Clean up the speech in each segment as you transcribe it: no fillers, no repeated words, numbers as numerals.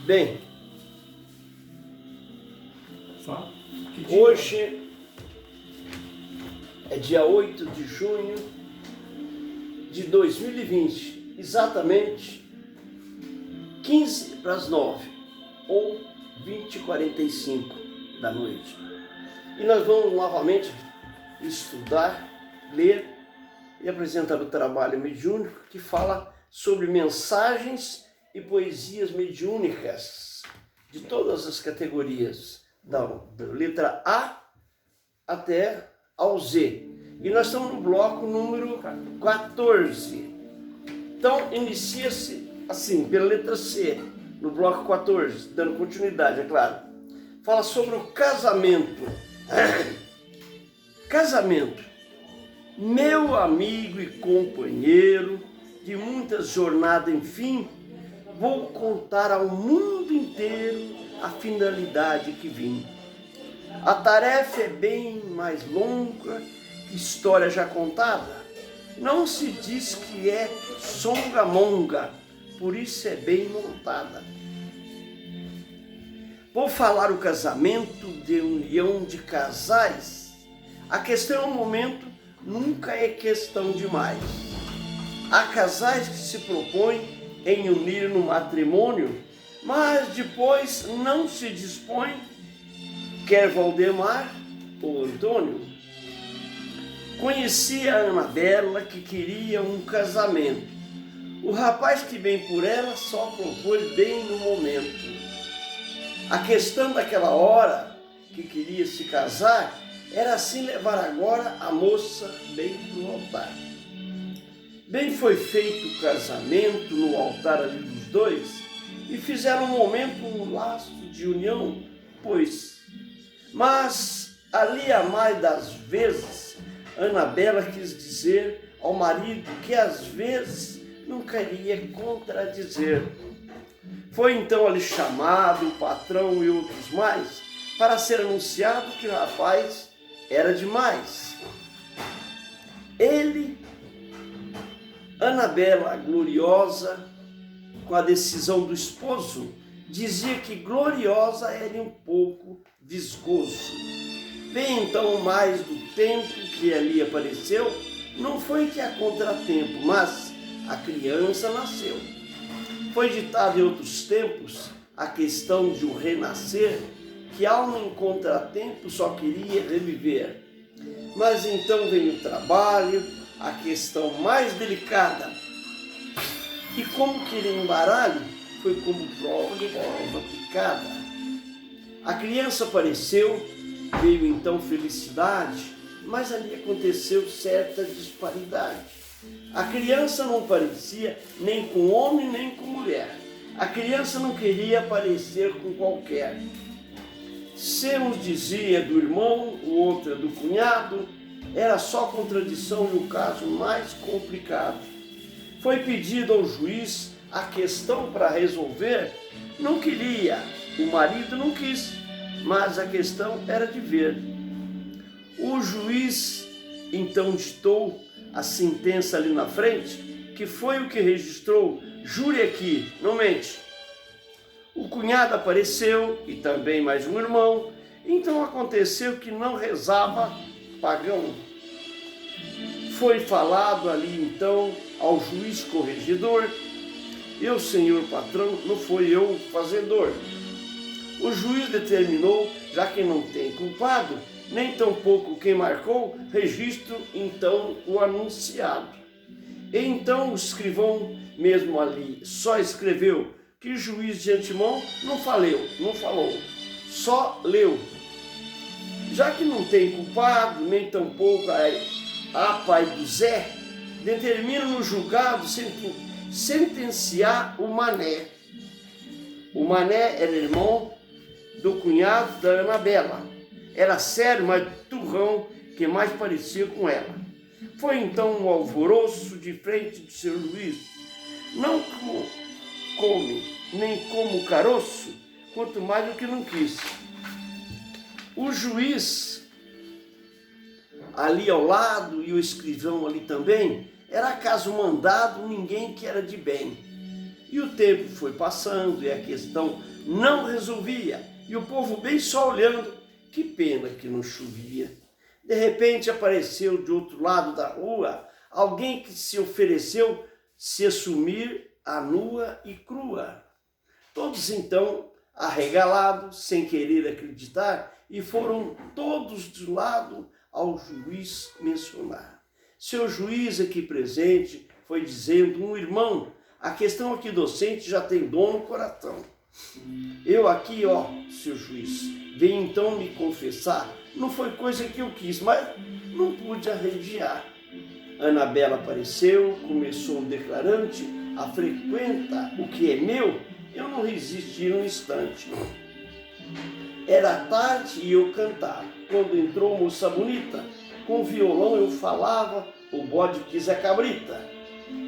Bem, hoje é dia 8 de junho de 2020, exatamente 15 para as 9 ou 20h45 da noite. E nós vamos novamente estudar, ler e apresentar o trabalho mediúnico que fala sobre mensagens e poesias mediúnicas de todas as categorias, da letra A até ao Z. E nós estamos no bloco número 14. Então, inicia-se assim, pela letra C, no bloco 14, dando continuidade, é claro. Fala sobre o casamento. Casamento. Meu amigo e companheiro, de muitas jornadas, enfim, vou contar ao mundo inteiro a finalidade que vim. A tarefa é bem mais longa que história já contada. Não se diz que é songamonga, por isso é bem montada. Vou falar o casamento de união de casais. A questão é o momento, nunca é questão demais. Há casais que se propõem em unir no matrimônio, mas depois não se dispõe, quer Valdemar ou Antônio. Conheci a Anabela que queria um casamento. O rapaz que vem por ela só propôs bem no momento. A questão daquela hora que queria se casar era assim levar agora a moça bem no altar. Bem foi feito o casamento no altar ali dos dois e fizeram um momento um laço de união, pois. Mas ali a mais das vezes, Anabela quis dizer ao marido que às vezes não queria contradizer. Foi então ali chamado o patrão e outros mais para ser anunciado que o rapaz era demais. Ele, Anabela gloriosa, com a decisão do esposo, dizia que gloriosa era um pouco viscoso. Bem, então, mais do tempo que ali apareceu, não foi que há contratempo, mas a criança nasceu. Foi ditado em outros tempos a questão de um renascer, que alma em contratempo só queria reviver. Mas então vem o trabalho, a questão mais delicada. E como que ele embaralho, foi como prova picada. A criança apareceu, veio então felicidade, mas ali aconteceu certa disparidade. A criança não parecia nem com homem nem com mulher. A criança não queria parecer com qualquer. Se uns dizia do irmão, o outro é do cunhado, era só contradição e o caso mais complicado. Foi pedido ao juiz a questão para resolver, não queria, o marido não quis, mas a questão era de ver. O juiz então ditou a sentença ali na frente, que foi o que registrou, jure aqui, não mente. O cunhado apareceu e também mais um irmão, então aconteceu que não rezava pagão. Foi falado ali então ao juiz corregedor, eu, senhor patrão, não foi eu fazedor. O juiz determinou, já que não tem culpado, nem tampouco quem marcou, registro então o anunciado. E então o escrivão mesmo ali só escreveu que o juiz de antemão não falou, só leu. Já que não tem culpado, nem tampouco a pai do Zé, determina no julgado sentenciar o Mané. O Mané era irmão do cunhado da Anabela. Era sério, mas turrão, que mais parecia com ela. Foi então um alvoroço de frente do seu juiz. Não come, nem como caroço, quanto mais do que não quis. O juiz ali ao lado e o escrivão ali também, era caso mandado ninguém que era de bem. E o tempo foi passando e a questão não resolvia, e o povo bem só olhando, que pena que não chovia. De repente apareceu de outro lado da rua alguém que se ofereceu se assumir a nua e crua. Todos então arregalados, sem querer acreditar, e foram todos de lado ao juiz mencionar. Seu juiz aqui presente foi dizendo: um irmão, a questão aqui docente já tem dor no coração. Eu aqui, seu juiz, venho então me confessar, não foi coisa que eu quis, mas não pude arregiar. Anabela apareceu, começou declarante: a frequenta o que é meu, eu não resisti um instante. Era tarde e eu cantava. Quando entrou moça bonita, com violão eu falava, o bode quis a cabrita.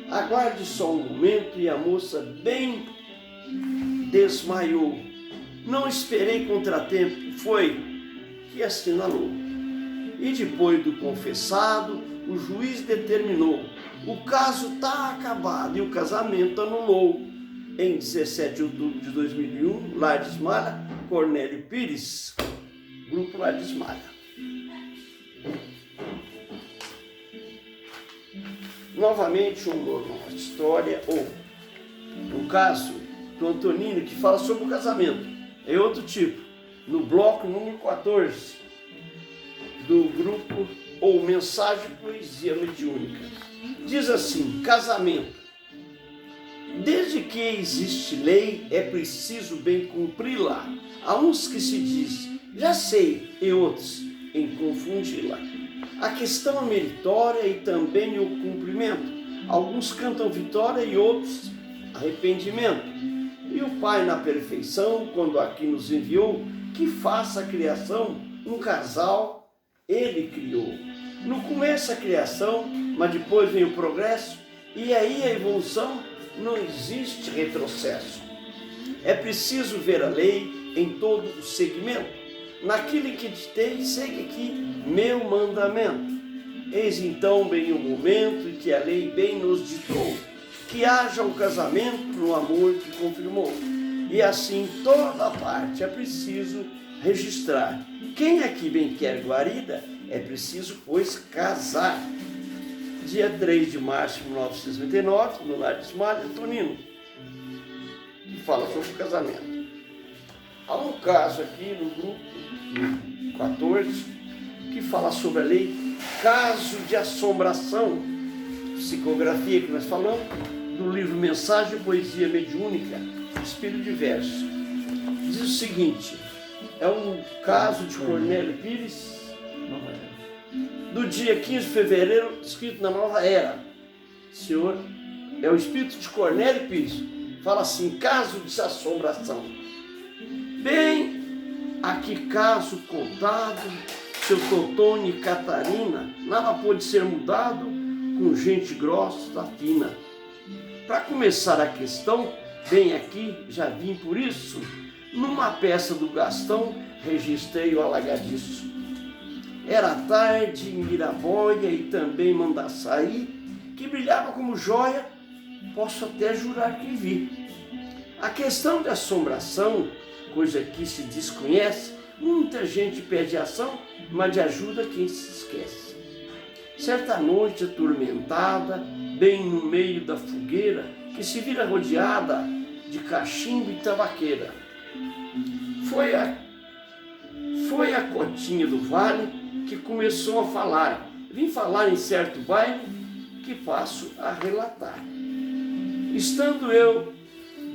Aguarde só um momento, e a moça bem desmaiou. Não esperei contratempo, foi que assinalou. E depois do confessado, o juiz determinou: o caso está acabado, e o casamento anulou. Em 17 de outubro de 2001, Lar de Ismalha, Cornélio Pires, Grupo Lar de Ismalha. Novamente uma história, ou um caso do Antonino, que fala sobre o casamento. É outro tipo, no bloco número 14 do grupo ou Mensagem Poesia Mediúnica. Diz assim: casamento. Desde que existe lei, é preciso bem cumpri-la. Há uns que se diz, já sei, e outros em confundi-la. A questão é meritória e também o cumprimento. Alguns cantam vitória e outros arrependimento. E o Pai, na perfeição, quando aqui nos enviou, que faça a criação, um casal Ele criou. No começo a criação, mas depois vem o progresso, e aí a evolução, não existe retrocesso. É preciso ver a lei em todo o segmento. Naquilo que ditei, segue aqui meu mandamento. Eis então bem o momento em que a lei bem nos ditou, que haja o casamento no amor que confirmou. E assim toda a parte é preciso registrar. Quem aqui bem quer guarida, é preciso, pois, casar. Dia 3 de março de 1999, no Lar de Ismalha, Antonino, que fala sobre o casamento. Há um caso aqui no grupo 14, que fala sobre a lei caso de assombração, psicografia que nós falamos, do livro Mensagem Poesia Mediúnica, Espírito de Verso. Diz o seguinte: é um caso de Cornélio Pires, do dia 15 de fevereiro, escrito na Nova Era. Senhor, é o espírito de Cornélio Pires. Fala assim: caso de assombração. Bem, aqui caso contado, seu Totônio e Catarina, nada pôde ser mudado com gente grossa, fina. Para começar a questão, bem aqui, já vim por isso, numa peça do Gastão, registrei o alagadiço. Era tarde em Miraboia e também Mandaçaí, que brilhava como joia, posso até jurar que vi. A questão de assombração, coisa que se desconhece, muita gente pede ação, mas de ajuda quem se esquece. Certa noite atormentada, bem no meio da fogueira, que se vira rodeada de cachimbo e tabaqueira. Foi a cotinha do vale que começou a falar. Vim falar em certo baile que passo a relatar. Estando eu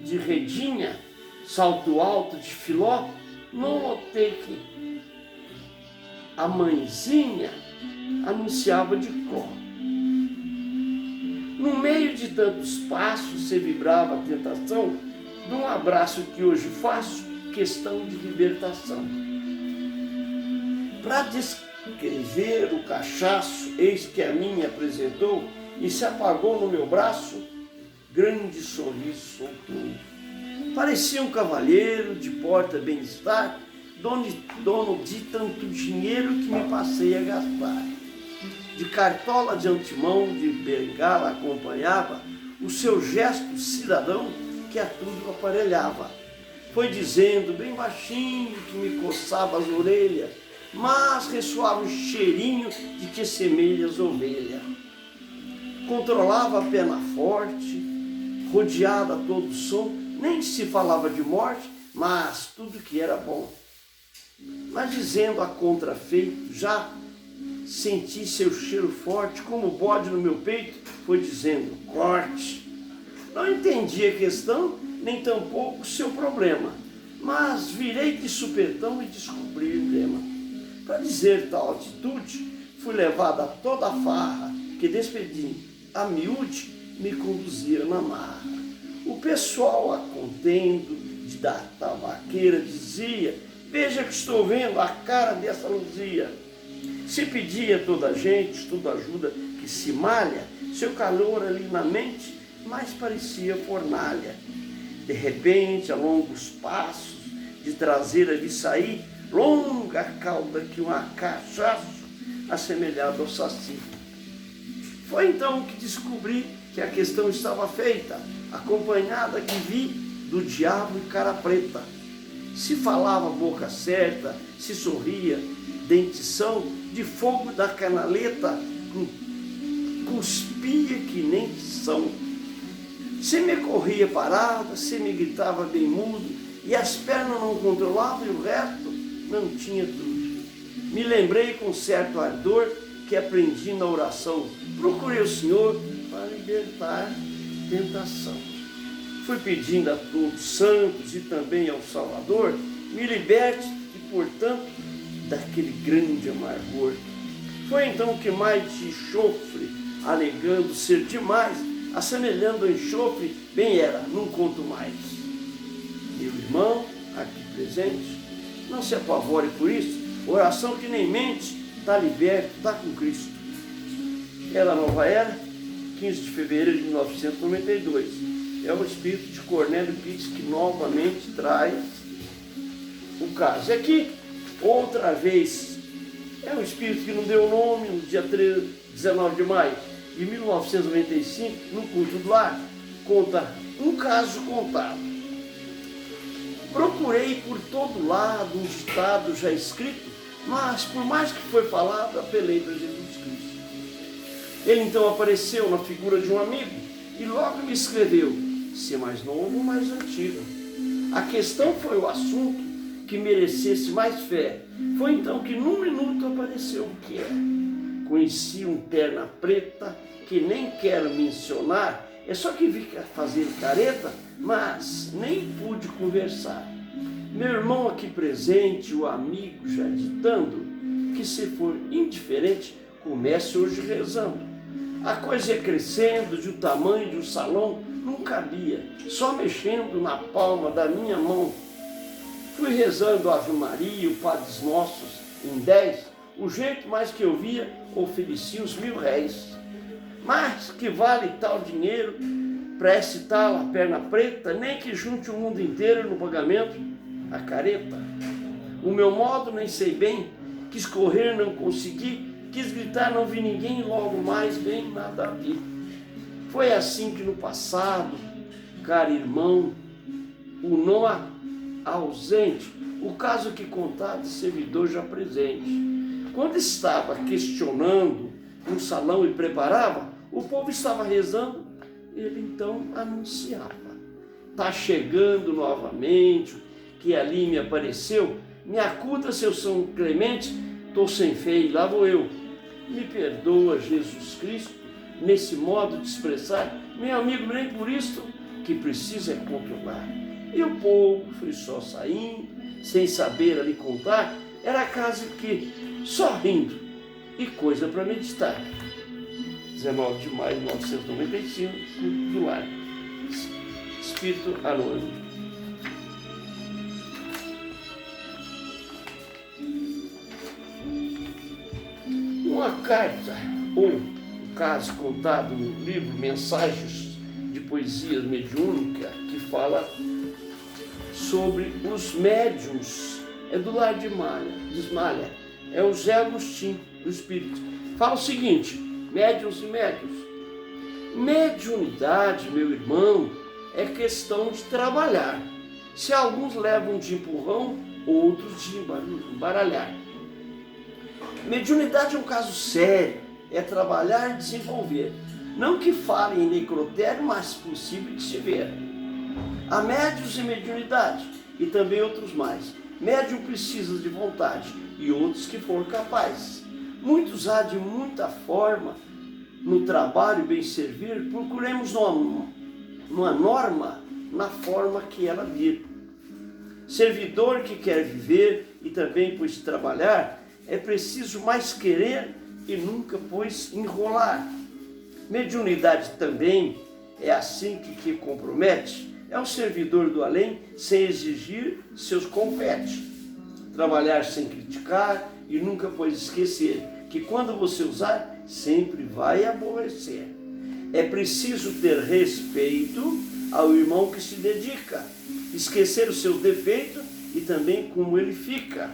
de redinha, salto alto de filó, não notei que a mãezinha anunciava de cor. No meio de tantos passos, se vibrava a tentação de um abraço que hoje faço questão de libertação. Para descrever o cachaço, eis que a mim me apresentou e se apagou no meu braço, grande sorriso soltou. Parecia um cavalheiro de porta bem-estar, dono de tanto dinheiro que me passei a gastar. De cartola de antemão, de bengala acompanhava o seu gesto cidadão que a tudo aparelhava. foi dizendo bem baixinho que me coçava as orelhas, mas ressoava um cheirinho de que semelhas ovelha. Controlava a perna forte, rodeada a todo som, nem se falava de morte, mas tudo que era bom. Mas dizendo a contrafeito, já senti seu cheiro forte, como bode no meu peito, foi dizendo, corte. Não entendi a questão, nem tampouco seu problema, mas virei de supetão e descobri o emblema. Para dizer tal atitude, fui levado a toda a farra, que despedi a miúde, me conduzira na marra. O pessoal, a contendo de da tabaqueira, dizia, veja que estou vendo a cara dessa luzia. Se pedia toda a gente, toda ajuda que se malha, seu calor ali na mente, mais parecia fornalha. De repente, a longos passos, de traseira vi sair, longa cauda que um cachaço, assemelhado ao saci. Foi então que descobri que a questão estava feita, acompanhada que vi do diabo e cara preta. Se falava boca certa, se sorria, dentição, de fogo da canaleta, cuspia que nem são. Se me corria parada, se me gritava bem mudo, e as pernas não controlavam e o resto não tinha tudo. Me lembrei com certo ardor que aprendi na oração. Procurei o Senhor para libertar tentação. Fui pedindo a todos os santos e também ao Salvador, me liberte e, portanto, daquele grande amargor. Foi então que mais de enxofre, alegando ser demais, assemelhando ao enxofre, bem era, não conto mais. Meu irmão, aqui presente, não se apavore por isso, oração que nem mente, está liberto, está com Cristo. Era a Nova Era, 15 de fevereiro de 1992. É o espírito de Cornélio Pitts que novamente traz o caso. Aqui, outra vez, é um espírito que não deu nome, no dia 19 de maio de 1995, no culto do lar, conta um caso contado. Procurei por todo lado um ditado já escrito, mas por mais que foi falado, apelei para Jesus Cristo. Ele então apareceu na figura de um amigo e logo me escreveu, ser mais novo ou mais antigo. A questão foi o assunto que merecesse mais fé. Foi então que num minuto apareceu o que é. Conheci um perna preta que nem quero mencionar, é só que vi fazer careta, mas nem pude conversar. Meu irmão aqui presente, o amigo já ditando, que se for indiferente, comece hoje rezando. A coisa ia crescendo de um tamanho de um salão, não cabia, só mexendo na palma da minha mão. Fui rezando a Ave Maria, o Padre Nossos em 10, o jeito mais que eu via, oferecia os R$1.000. Mas que vale tal dinheiro para esse tal a perna preta, nem que junte o mundo inteiro no pagamento, a careta. O meu modo nem sei bem, quis correr, não consegui, quis gritar, não vi ninguém, logo mais bem nada vi. Foi assim que no passado, caro irmão, o não ausente, o caso que contar de servidor já presente. Quando estava questionando um salão e preparava, o povo estava rezando, ele então anunciava. Está chegando novamente, que ali me apareceu, me acuda, seu São Clemente, estou sem fé e lá vou eu. Me perdoa, Jesus Cristo, nesse modo de expressar, meu amigo, nem por isso que precisa é controlar. E o povo foi só saindo, sem saber ali contar, era casa que só rindo e coisa para meditar. 19 de maio de 1995, culto do lar. Espírito anônimo. Uma carta, ou um caso contado no livro Mensagens de Poesias Mediúnica, que fala sobre os médiuns, é do lar de Malha, é o Zé Agostinho, do Espírito. Fala o seguinte, médiuns e médiuns. Mediunidade, meu irmão, é questão de trabalhar. Se alguns levam de empurrão, outros de embaralhar. Mediunidade é um caso sério, é trabalhar e desenvolver. Não que fale em necrotério, mas possível de se ver. Há médiuns em mediunidade e também outros mais. Médium precisa de vontade e outros que for capaz. Muitos há de muita forma no trabalho bem servir, procuremos numa norma na forma que ela vir. Servidor que quer viver e também pois trabalhar, é preciso mais querer e nunca pois enrolar. Mediunidade também é assim que compromete, é um servidor do além sem exigir seus confetes. Trabalhar sem criticar e nunca pois esquecer que quando você usar, sempre vai aborrecer. É preciso ter respeito ao irmão que se dedica, esquecer os seus defeitos e também como ele fica.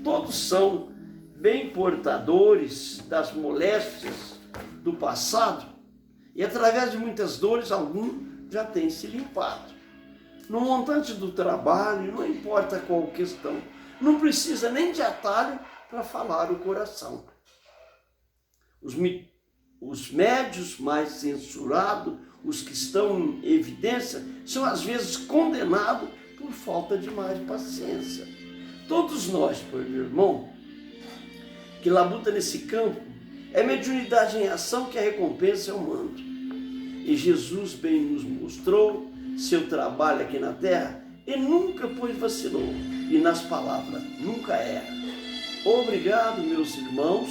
Todos são bem portadores das moléstias do passado e através de muitas dores algum já tem se limpado. No montante do trabalho, não importa qual questão, não precisa nem de atalho para falar o coração. Os médios mais censurados, os que estão em evidência, são às vezes condenados por falta de mais paciência. Todos nós, meu irmão, que labuta nesse campo, é mediunidade em ação que a recompensa é o manto. E Jesus bem nos mostrou seu trabalho aqui na terra e nunca pois vacilou, e nas palavras nunca erra. Obrigado, meus irmãos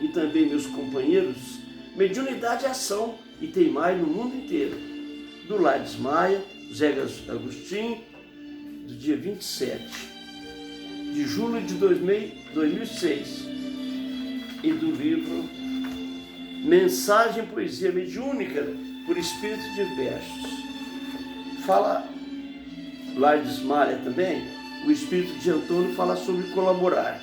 e também meus companheiros. Mediunidade é ação e tem mais no mundo inteiro. Do Lardes Maia, Zé Agostinho, do dia 27 de julho de 2006, e do livro Mensagem Poesia Mediúnica por Espírito de Versos. Fala Lardes Maia também, o Espírito de Antônio fala sobre colaborar.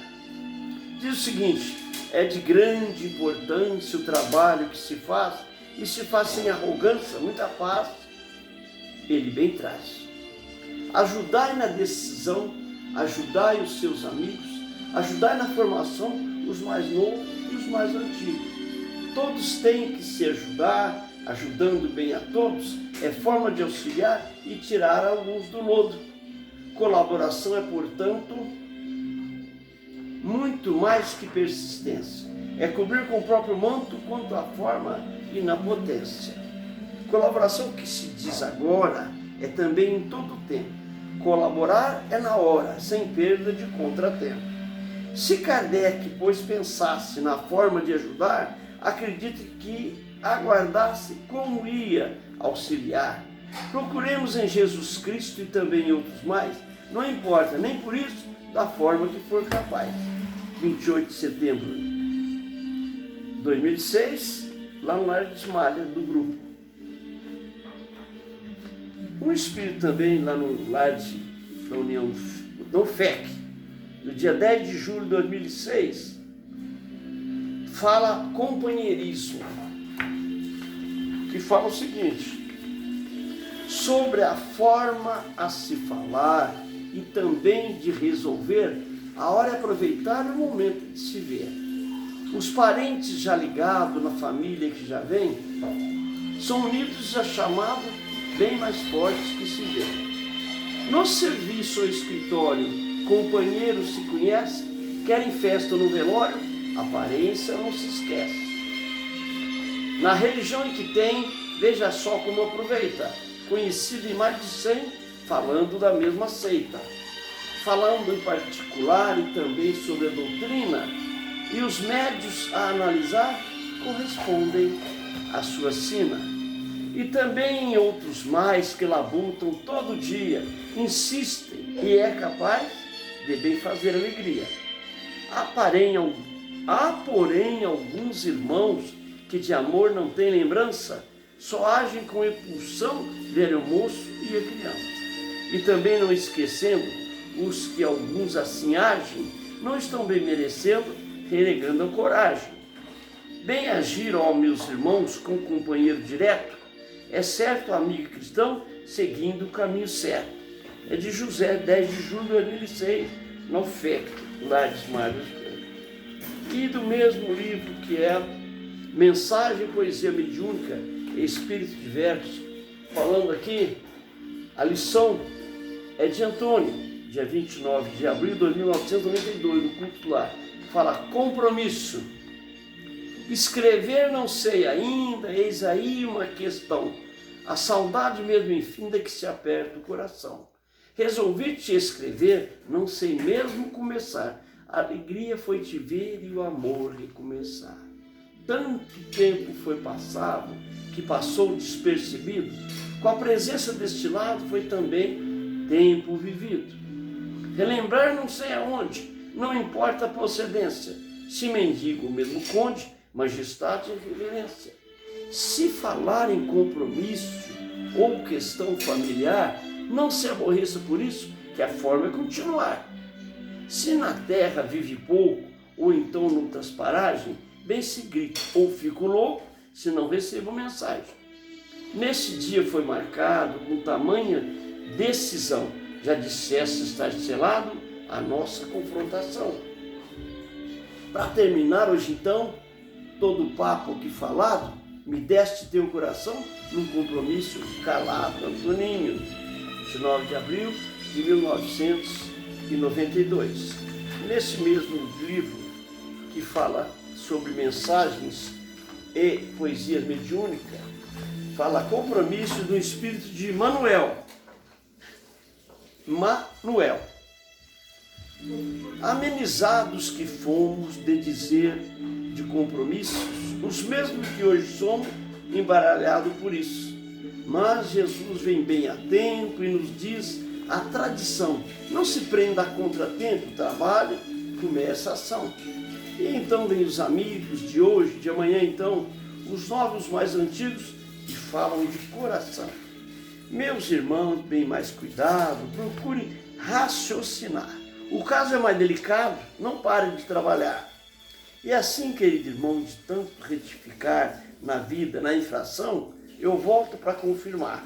Diz o seguinte: é de grande importância o trabalho que se faz, e se faz sem arrogância, muita paz, ele bem traz. Ajudai na decisão, ajudai os seus amigos, ajudai na formação os mais novos e os mais antigos. Todos têm que se ajudar, ajudando bem a todos, é forma de auxiliar e tirar alguns do lodo. Colaboração é, portanto, muito mais que persistência. É cobrir com o próprio manto quanto à forma e na potência. Colaboração que se diz agora é também em todo o tempo. Colaborar é na hora, sem perda de contratempo. Se Kardec, pois, pensasse na forma de ajudar, acredite que aguardasse como ia auxiliar. Procuremos em Jesus Cristo e também em outros mais, não importa, nem por isso, da forma que for capaz. 28 de setembro de 2006, lá no Lardes Maia, do grupo. Um espírito também lá no Lardes da União do FEC, no dia 10 de julho de 2006, fala companheirismo, que fala o seguinte: sobre a forma a se falar e também de resolver, a hora é aproveitar o momento de se ver. Os parentes já ligados na família que já vem, são unidos a chamado bem mais fortes que se vê. No serviço ou escritório, companheiros se conhecem, querem festa no velório, aparência não se esquece. Na religião em que tem, veja só como aproveita, conhecido em mais de 100, falando da mesma seita, falando em particular e também sobre a doutrina, e os médios a analisar correspondem à sua sina. E também em outros mais que labutam todo dia, insistem e é capaz de bem fazer alegria. Há, porém, alguns irmãos que de amor não têm lembrança, só agem com impulsão, velho moço e a criança. E também não esquecendo, os que alguns assim agem, não estão bem merecendo, renegando a coragem. Bem agir, ó meus irmãos, com companheiro direto, é certo, amigo cristão, seguindo o caminho certo. É de José, 10 de julho de 2006, na UFEC, lá de Ismael. E do mesmo livro que é Mensagem, Poesia Mediúnica e Espírito Diverso, falando aqui, a lição é de Antônio, dia 29 de abril de 1992, no culto lá. Fala compromisso. Escrever não sei ainda, eis aí uma questão. A saudade mesmo infinda que se aperta o coração. Resolvi te escrever, não sei mesmo começar. A alegria foi te ver e o amor recomeçar. Tanto tempo foi passado, que passou despercebido. Com a presença deste lado foi também tempo vivido. Relembrar não sei aonde, não importa a procedência. Se mendigo ou mesmo conde, majestade e reverência. Se falar em compromisso ou questão familiar, não se aborreça por isso, que a forma é continuar. Se na terra vive pouco, ou então noutras paragens, bem se grita, ou fico louco, se não recebo mensagem. Nesse dia foi marcado com tamanha decisão, já disseste estar selado a nossa confrontação. Para terminar hoje então, todo o papo aqui falado, me deste teu coração num compromisso calado. Antoninho, 29 de abril de 1992. Nesse mesmo livro que fala sobre mensagens e poesia mediúnica, fala compromisso do espírito de Manuel. Amenizados que fomos de dizer de compromissos, os mesmos que hoje somos embaralhados por isso. Mas Jesus vem bem a tempo e nos diz a tradição. Não se prenda a contratempo, trabalhe, começa a ação. E então vem os amigos de hoje, de amanhã então, os novos mais antigos que falam de coração. Meus irmãos, bem mais cuidado, procurem raciocinar. O caso é mais delicado, não pare de trabalhar. E assim, querido irmão, de tanto retificar na vida, na infração, eu volto para confirmar.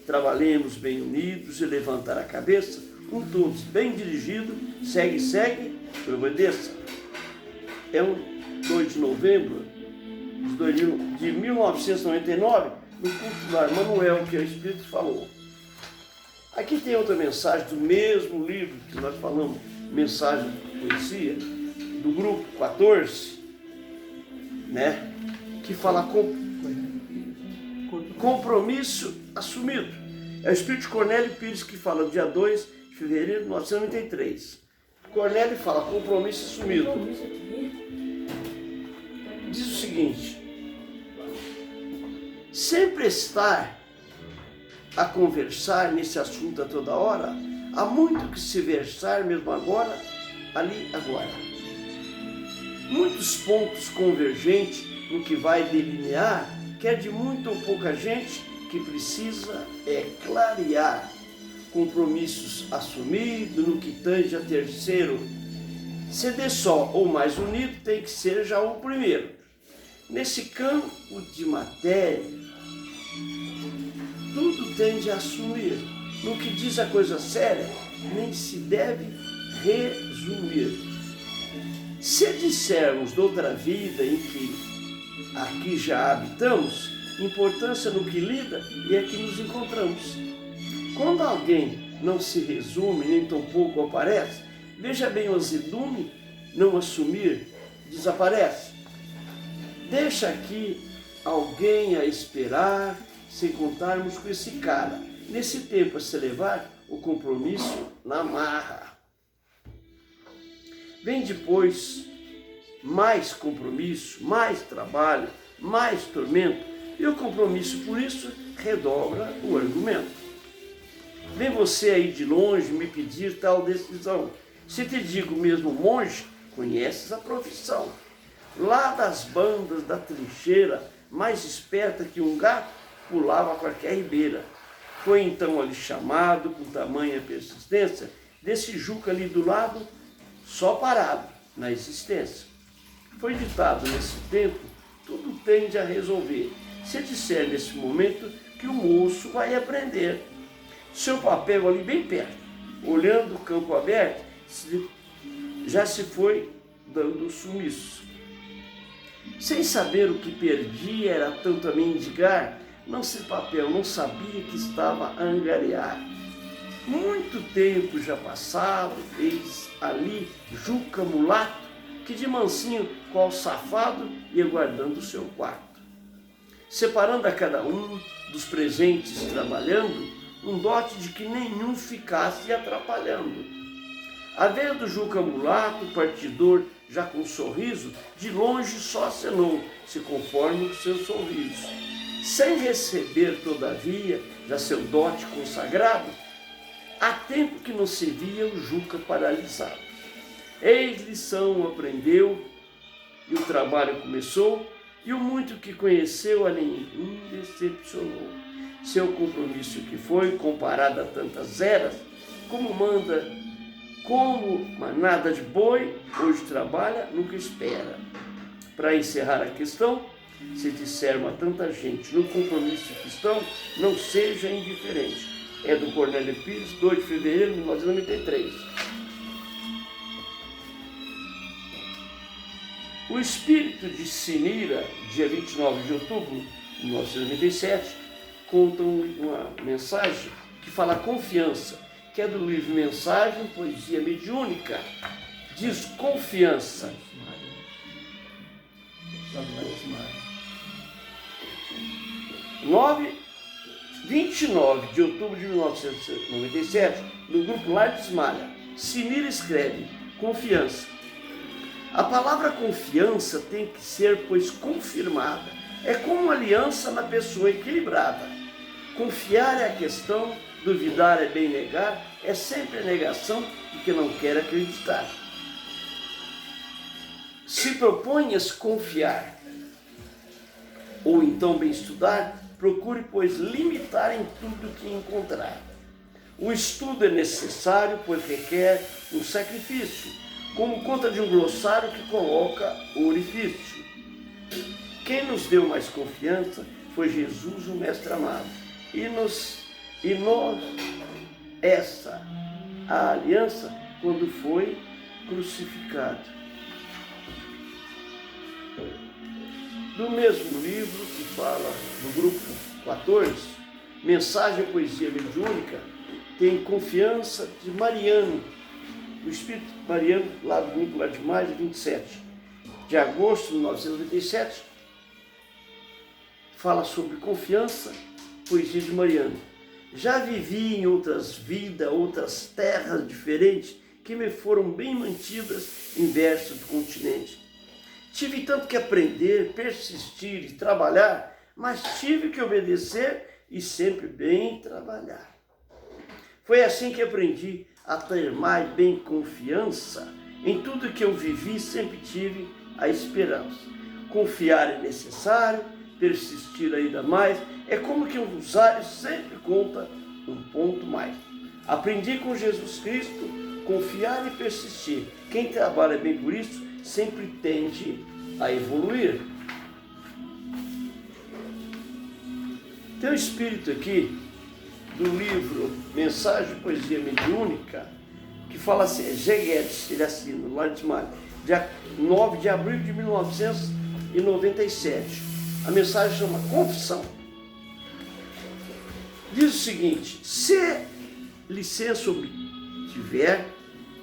Trabalhemos bem unidos e levantar a cabeça, todos bem dirigido, segue, e obedeça. É 2 de novembro de 1999, no culto do Manuel, que o Espírito falou. Aqui tem outra mensagem do mesmo livro que nós falamos, Mensagem de Poesia, do grupo 14, né? Que fala compromisso assumido. É o Espírito de Cornélio Pires que fala, dia 2 de fevereiro de 1993. Cornélio fala compromisso assumido. Diz o seguinte: sempre estar a conversar nesse assunto a toda hora, há muito que se versar mesmo agora, ali agora. Muitos pontos convergentes no que vai delinear, quer de muita ou pouca gente, que precisa é clarear. Compromissos assumidos no que tange a terceiro. Ser só ou mais unido tem que ser já o primeiro. Nesse campo de matéria, tudo tende a assumir. No que diz a coisa séria, nem se deve resumir. Se dissermos de outra vida em que aqui já habitamos, importância no que lida e é que nos encontramos. Quando alguém não se resume, nem tampouco aparece, veja bem o azedume, não assumir, desaparece. Deixa aqui alguém a esperar, sem contarmos com esse cara. Nesse tempo a se levar, o compromisso na marra. Vem depois mais compromisso, mais trabalho, mais tormento, e o compromisso, por isso, redobra o argumento. Vem você aí de longe me pedir tal decisão. Se te digo mesmo monge, conheces a profissão. Lá das bandas da trincheira, mais esperta que um gato, pulava qualquer ribeira. Foi então ali chamado, com tamanha persistência, desse Juca ali do lado, só parado na existência. Foi ditado nesse tempo, tudo tende a resolver. Se disser nesse momento que o moço vai aprender, Seu papel ali bem perto, olhando o campo aberto, já se foi dando sumiço. Sem saber o que perdia, era tanto a mendigar, não ser papel, não sabia que estava a angariar. Muito tempo já passado, eis ali Juca mulato, que de mansinho, qual safado, ia guardando o seu quarto. Separando a cada um dos presentes trabalhando, um dote de que nenhum ficasse atrapalhando. A vez do Juca mulato, partidor, já com um sorriso, de longe só acenou, se conforme com seu sorriso. Sem receber, todavia, já seu dote consagrado, há tempo que não se via o Juca paralisado. Eis lição aprendeu, e o trabalho começou, e o muito que conheceu a nenhum decepcionou. Seu compromisso que foi, comparado a tantas eras, como manada de boi, hoje trabalha, nunca espera. Para encerrar a questão, se dissermos a tanta gente no compromisso que estão, não seja indiferente. É do Cornélio Pires, 2 de fevereiro de 1993. O espírito de Sinira, dia 29 de outubro de 1997, conta uma mensagem que fala confiança, que é do livro Mensagem, Poesia Mediúnica. Diz confiança. 29 de outubro de 1997, no grupo Lar de Esmalha, Sinira escreve confiança. A palavra confiança tem que ser, pois, confirmada. É como uma aliança na pessoa equilibrada. Confiar é a questão, duvidar é bem negar, é sempre a negação de que não quer acreditar. Se proponhas confiar, ou então bem estudar, procure, pois, limitar em tudo que encontrar. O estudo é necessário, pois requer um sacrifício, como conta de um glossário que coloca o orifício. Quem nos deu mais confiança foi Jesus, o Mestre amado. E nós, essa a aliança, quando foi crucificado. Do mesmo livro que fala no grupo 14, Mensagem, Poesia Mediúnica, tem confiança de Mariano, o espírito Mariano, lá do grupo Lá de Mais, 27 de agosto de 1997, fala sobre confiança, poesia de Mariano. Já vivi em outras vidas, outras terras diferentes, que me foram bem mantidas em versos do continente. Tive tanto que aprender, persistir e trabalhar, mas tive que obedecer e sempre bem trabalhar. Foi assim que aprendi a ter mais bem confiança. Em tudo que eu vivi, sempre tive a esperança. Confiar é necessário, persistir ainda mais, é como que um usuário sempre conta um ponto mais. Aprendi com Jesus Cristo, confiar e persistir. Quem trabalha bem por isso, sempre tende a evoluir. Tem um espírito aqui, do livro Mensagem, Poesia Mediúnica, que fala assim, Guedes, ele assina, lá de Esmalha, dia 9 de abril de 1997. A mensagem chama Confissão. Diz o seguinte: se licença tiver,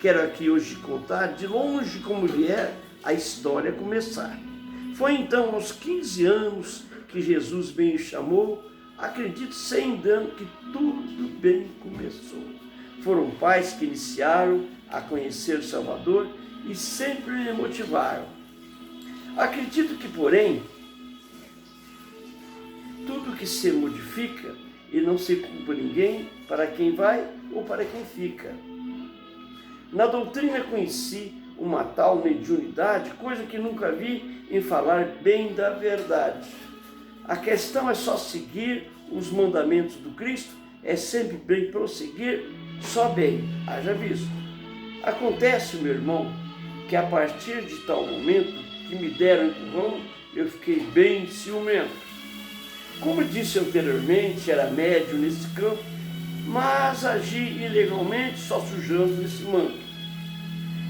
quero aqui hoje contar, de longe como vier, a história começar. Foi então aos 15 anos que Jesus bem o chamou, acredito sem engano que tudo bem começou. Foram pais que iniciaram a conhecer o Salvador e sempre me motivaram. Acredito que, porém, tudo que se modifica e não se culpa ninguém para quem vai ou para quem fica. Na doutrina conheci uma tal mediunidade, coisa que nunca vi em falar bem da verdade. A questão é só seguir os mandamentos do Cristo, é sempre bem prosseguir, só bem, haja visto. Acontece, meu irmão, que a partir de tal momento que me deram empurrão, eu fiquei bem ciumento. Como disse anteriormente, era médio nesse campo, mas agi ilegalmente só sujando esse manto.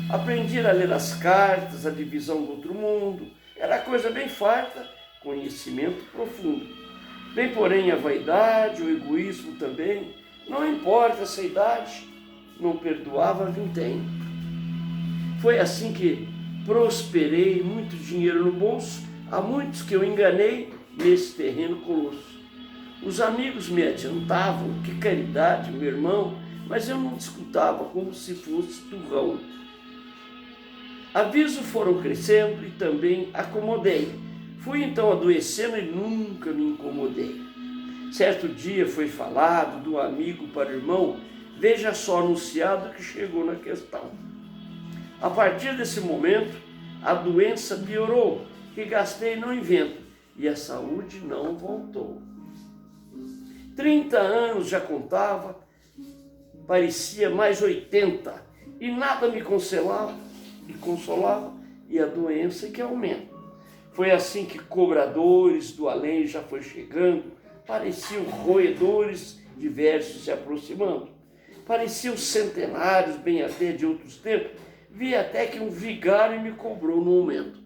Aprendi a ler as cartas, a divisão do outro mundo, era coisa bem farta, conhecimento profundo. Bem, porém, a vaidade, o egoísmo também, não importa essa idade, não perdoava vintém. Foi assim que prosperei, muito dinheiro no bolso, há muitos que eu enganei nesse terreno colosso. Os amigos me adiantavam, que caridade, meu irmão, mas eu não discutava como se fosse turrão. Avisos foram crescendo e também acomodei. Fui então adoecendo e nunca me incomodei. Certo dia foi falado do amigo para o irmão, veja só anunciado que chegou na questão. A partir desse momento, a doença piorou, que gastei no invento, e a saúde não voltou. 30 anos já contava, parecia mais 80, e nada me consolava, e a doença que aumenta. Foi assim que cobradores do além já foi chegando, pareciam roedores diversos se aproximando. Pareciam centenários, bem até de outros tempos, vi até que um vigário me cobrou no momento.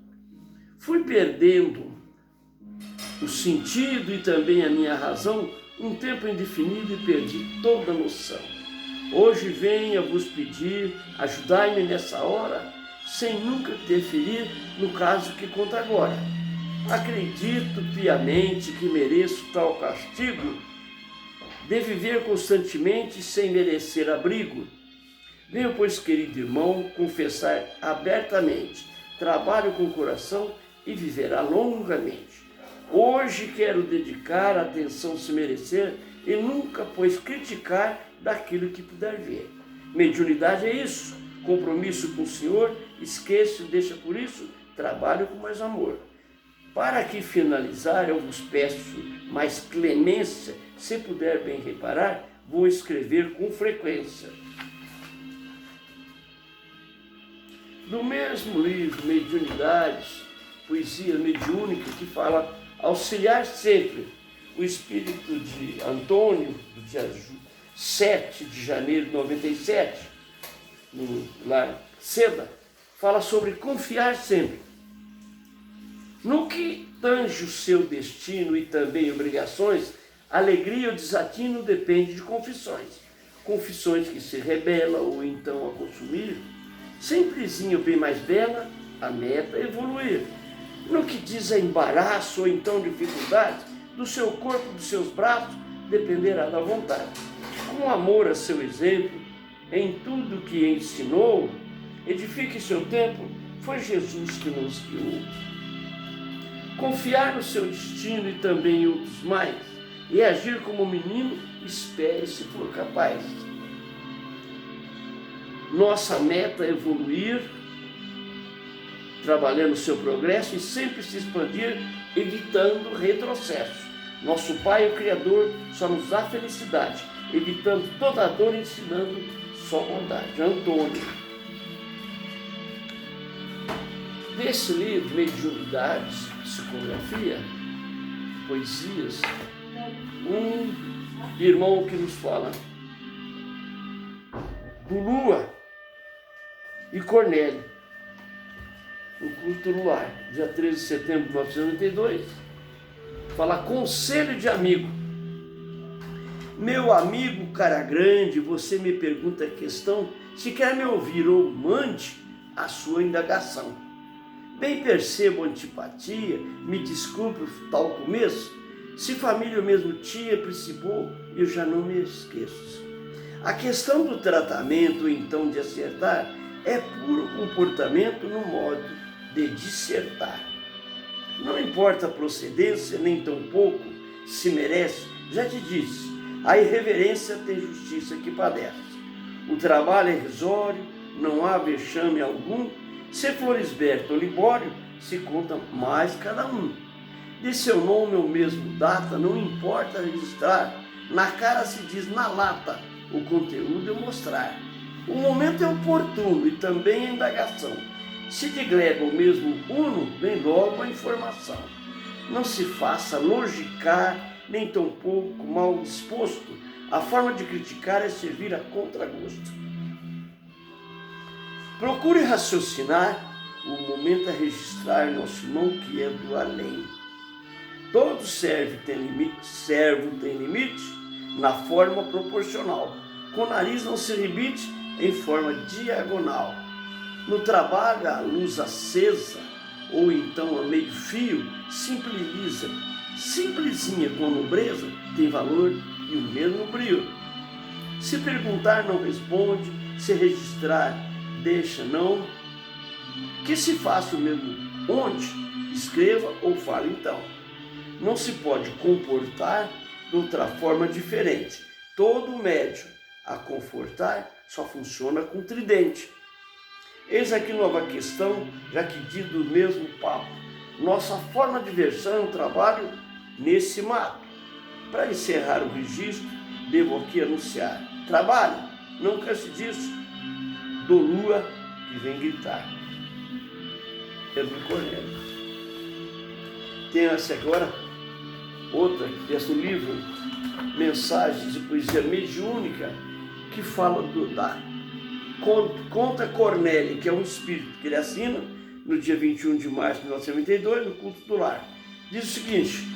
Fui perdendo o sentido e também a minha razão, um tempo indefinido e perdi toda a noção. Hoje venho a vos pedir, ajudai-me nessa hora, sem nunca interferir no caso que conta agora. Acredito piamente que mereço tal castigo de viver constantemente sem merecer abrigo. Venho, pois, querido irmão, confessar abertamente, trabalho com o coração e viverá longamente. Hoje quero dedicar a atenção se merecer e nunca, pois, criticar daquilo que puder ver. Mediunidade é isso, compromisso com o Senhor, esqueço e deixa por isso, trabalho com mais amor. Para aqui finalizar, eu vos peço mais clemência, se puder bem reparar, vou escrever com frequência. Do mesmo livro, Mediunidades, poesia mediúnica, que fala auxiliar sempre o espírito de Antônio, do dia 7 de janeiro de 97, no Lar Seda, fala sobre confiar sempre. No que tange o seu destino e também obrigações, alegria ou desatino depende de confissões. Confissões que se rebela ou então a consumir, simplesinho bem mais bela, a meta é evoluir. No que diz a embaraço ou então dificuldade, do seu corpo, dos seus braços, dependerá da vontade. Com amor a seu exemplo, em tudo que ensinou, edifique seu tempo, foi Jesus que nos guiou. Confiar no seu destino e também em outros mais, e agir como menino, espere se for capaz. Nossa meta é evoluir, trabalhando o seu progresso e sempre se expandir, evitando retrocesso. Nosso Pai, o Criador, só nos dá felicidade, evitando toda a dor, ensinando só bondade. Antônio. Desse livro, Mediunidades, Psicografia, Poesias, um irmão que nos fala do Lua e Cornélio, no culto no lar, dia 13 de setembro de 1992, fala conselho de amigo. Meu amigo cara grande, você me pergunta a questão, se quer me ouvir ou mande a sua indagação. Bem percebo antipatia, me desculpe o tal começo, se família ou mesmo tia principou, eu já não me esqueço. A questão do tratamento, então, de acertar, é puro comportamento no modo de dissertar. Não importa a procedência, nem tampouco se merece, já te disse, a irreverência tem justiça que padece. O trabalho é irrisório, não há vexame algum, se Florisberto ou Libório, se conta mais cada um. De seu nome ou mesmo data, não importa registrar, na cara se diz na lata, o conteúdo é mostrar. O momento é oportuno e também a indagação. Se de gleba ou mesmo uno, vem logo a informação. Não se faça logicar, nem tampouco mal disposto, A forma de criticar é servir a contragosto. Procure raciocinar, o momento é registrar nosso irmão que é do além. Todo servo tem limite na forma proporcional. Com o nariz não se rebite em forma diagonal. No trabalho, a luz acesa, ou então a meio fio, simplesinha com nobreza, tem valor e o mesmo brilho. Se perguntar, não responde, se registrar, deixa não. Que se faça o mesmo onde, escreva ou fale então. Não se pode comportar de outra forma diferente. Todo médium a confortar só funciona com tridente. Eis aqui nova questão, já que diz do mesmo papo. Nossa forma de versão é um trabalho nesse mato. Para encerrar o registro, devo aqui anunciar. Trabalho, não canse disso, do Lua que vem gritar. Pedro Cornélio. Tem essa agora, outra, desse livro, Mensagens de Poesia Mediúnica, que fala da Conta Cornélio, que é um espírito que ele assina no dia 21 de março de 1992, no culto do lar. Diz o seguinte: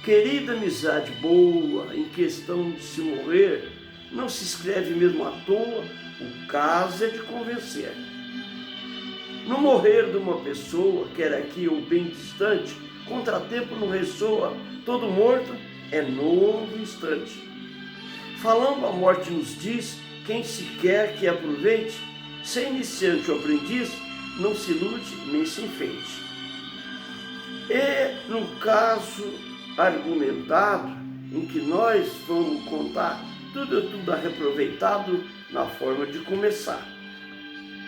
querida amizade boa, em questão de se morrer, não se escreve mesmo à toa, o caso é de convencer. No morrer de uma pessoa, quer aqui ou bem distante, contratempo não ressoa, todo morto é novo instante. Falando a morte nos diz, quem se quer que aproveite, sem iniciante ou aprendiz, não se ilude nem se enfeite. E no caso argumentado, em que nós vamos contar tudo reaproveitado na forma de começar.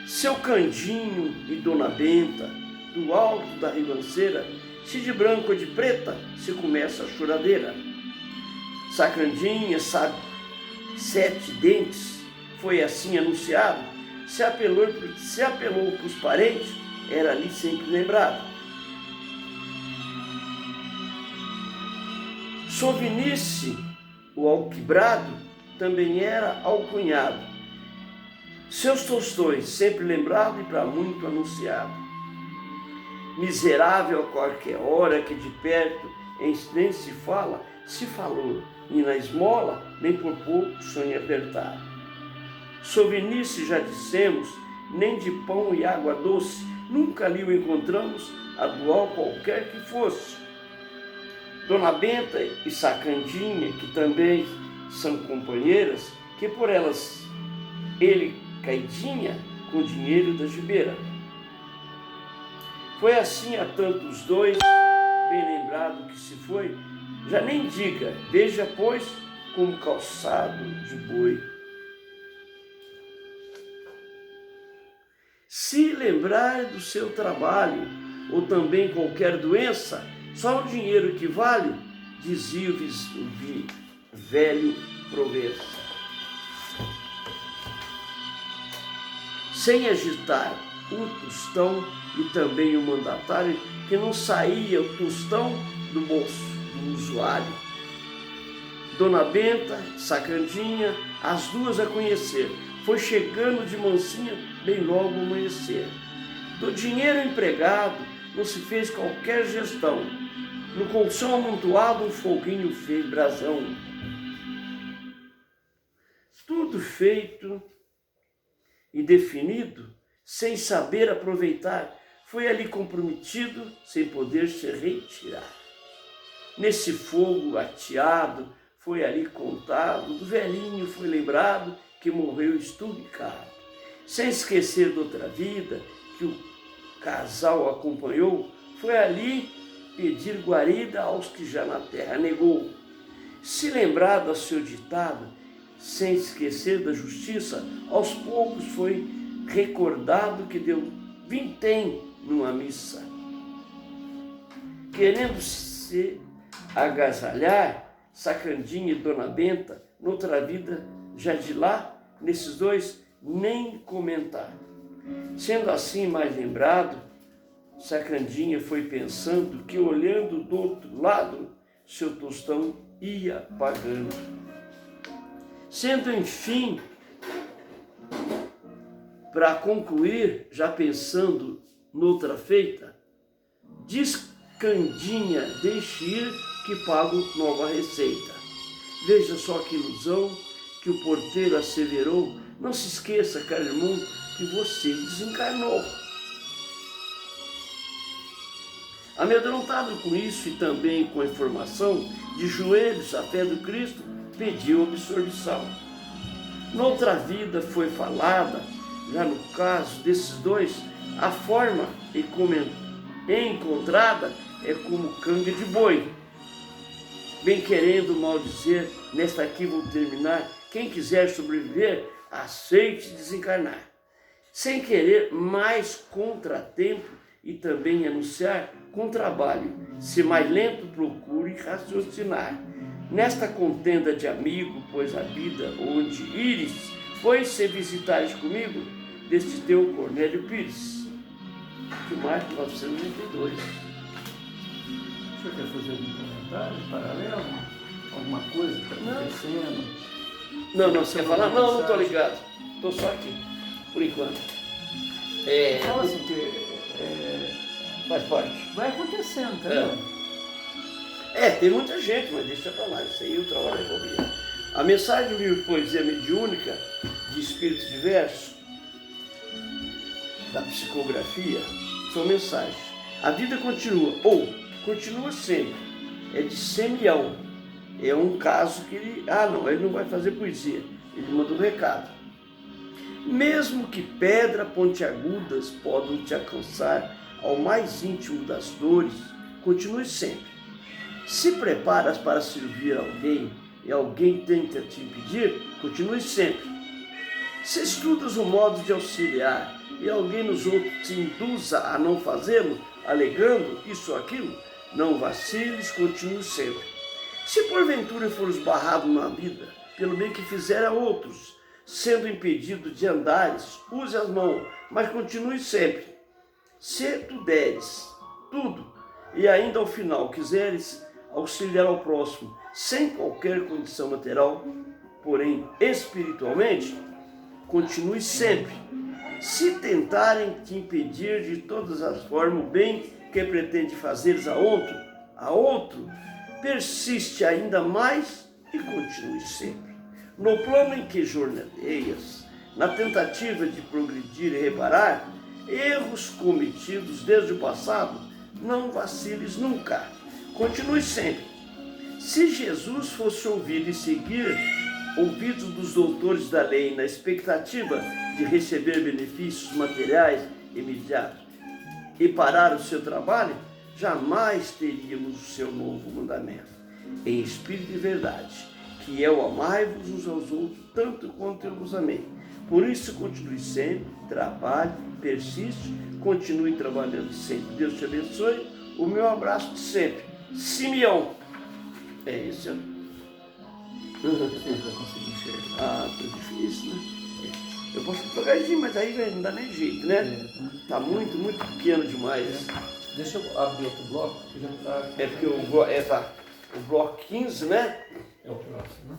Seu Candinho e Dona Benta, do alto da ribanceira, se de branco ou de preta, se começa a choradeira. Sacandinha, sabe, 7 dentes, foi assim anunciado, se apelou para os parentes, era ali sempre lembrado. Sovinice, o alquibrado, também era alcunhado. Seus tostões, sempre lembrado e para muito anunciado. Miserável a qualquer hora que de perto nem se fala, se falou, e na esmola nem por pouco sonha apertar. Sovinice, já dissemos, nem de pão e água doce, nunca ali o encontramos, a dual qualquer que fosse. Dona Benta e Sacandinha, que também são companheiras, que por elas ele caidinha com o dinheiro da gibeira. Foi assim a tantos dois, bem lembrado que se foi, já nem diga, veja pois como calçado de boi. Se lembrar do seu trabalho, ou também qualquer doença, só o dinheiro que vale, dizia o velho Provença. Sem agitar um tostão e também o mandatário, que não saía o tostão do bolso do usuário. Dona Benta, Sacandinha, as duas a conhecer, foi chegando de mansinha bem logo ao amanhecer. Do dinheiro empregado não se fez qualquer gestão, no colchão amontoado um foguinho fez brasão. Tudo feito e definido, sem saber aproveitar, foi ali comprometido, sem poder se retirar. Nesse fogo ateado, foi ali contado, do velhinho foi lembrado, que morreu esturricado. Sem esquecer de outra vida, que o casal acompanhou, foi ali pedir guarida aos que já na terra negou. Se lembrado a seu ditado, sem esquecer da justiça, aos poucos foi recordado que deu vintém numa missa. Querendo se agasalhar, Sacandinha e Dona Benta, noutra vida, já de lá, nesses dois, nem comentar. Sendo assim mais lembrado, Sacandinha foi pensando que, olhando do outro lado, seu tostão ia apagando. Sendo, enfim, para concluir, já pensando noutra feita, diz Candinha, deixe ir que pago nova receita. Veja só que ilusão que o porteiro asseverou. Não se esqueça, caro irmão, que você desencarnou. Amedrontado com isso e também com a informação, de joelhos à fé do Cristo, pediu absolvição. Noutra vida foi falada, já no caso desses dois, a forma encontrada é como canga de boi. Bem querendo mal dizer, nesta aqui vou terminar, quem quiser sobreviver, aceite desencarnar. Sem querer mais contratempo e também anunciar com trabalho, se mais lento procure raciocinar. Nesta contenda de amigo, pois a vida onde ires, pois se visitares comigo, deste teu Cornélio Pires. Que marca 1992. O senhor quer fazer algum comentário paralelo? Alguma coisa que está acontecendo? Não, você quer falar? Não, não estou ligado. Estou só aqui, por enquanto. Fala assim que Faz parte. vai acontecendo, entendeu? Tem muita gente, mas deixa pra lá, isso aí o trabalho é bobeira. A mensagem do livro Poesia Mediúnica, de Espírito Diverso, da psicografia, são mensagens. A vida continua, ou continua sempre. É de Semião. É um caso que ele... ele não vai fazer poesia. Ele manda um recado. Mesmo que pedra pontiagudas podem te alcançar ao mais íntimo das dores, continue sempre. Se preparas para servir alguém e alguém tenta te impedir, continue sempre. Se estudas um modo de auxiliar e alguém nos outros te induza a não fazê-lo, alegando isso ou aquilo, não vaciles, continue sempre. Se porventura fores barrado na vida, pelo bem que fizer a outros, sendo impedido de andares, use as mãos, mas continue sempre. Se tu deres tudo e ainda ao final quiseres auxiliar ao próximo sem qualquer condição material, porém espiritualmente, continue sempre. Se tentarem te impedir de todas as formas o bem que pretende fazeres a outro, persiste ainda mais e continue sempre. No plano em que jornadeias, na tentativa de progredir e reparar erros cometidos desde o passado, não vaciles nunca. Continue sempre. Se Jesus fosse ouvir e seguir ouvidos dos doutores da lei na expectativa de receber benefícios materiais imediatos e parar o seu trabalho, jamais teríamos o seu novo mandamento, em espírito e verdade, que é o amai-vos uns aos outros, tanto quanto eu vos amei. Por isso, continue sempre, trabalhe, persiste, continue trabalhando sempre. Deus te abençoe. O meu abraço de sempre. Simeão. É isso. Tá difícil, né? Eu posso devagarzinho, mas aí não dá nem jeito, né? Tá muito, muito pequeno demais. Deixa eu abrir outro bloco, que já tá... Porque o bloco 15, né? É o próximo, né?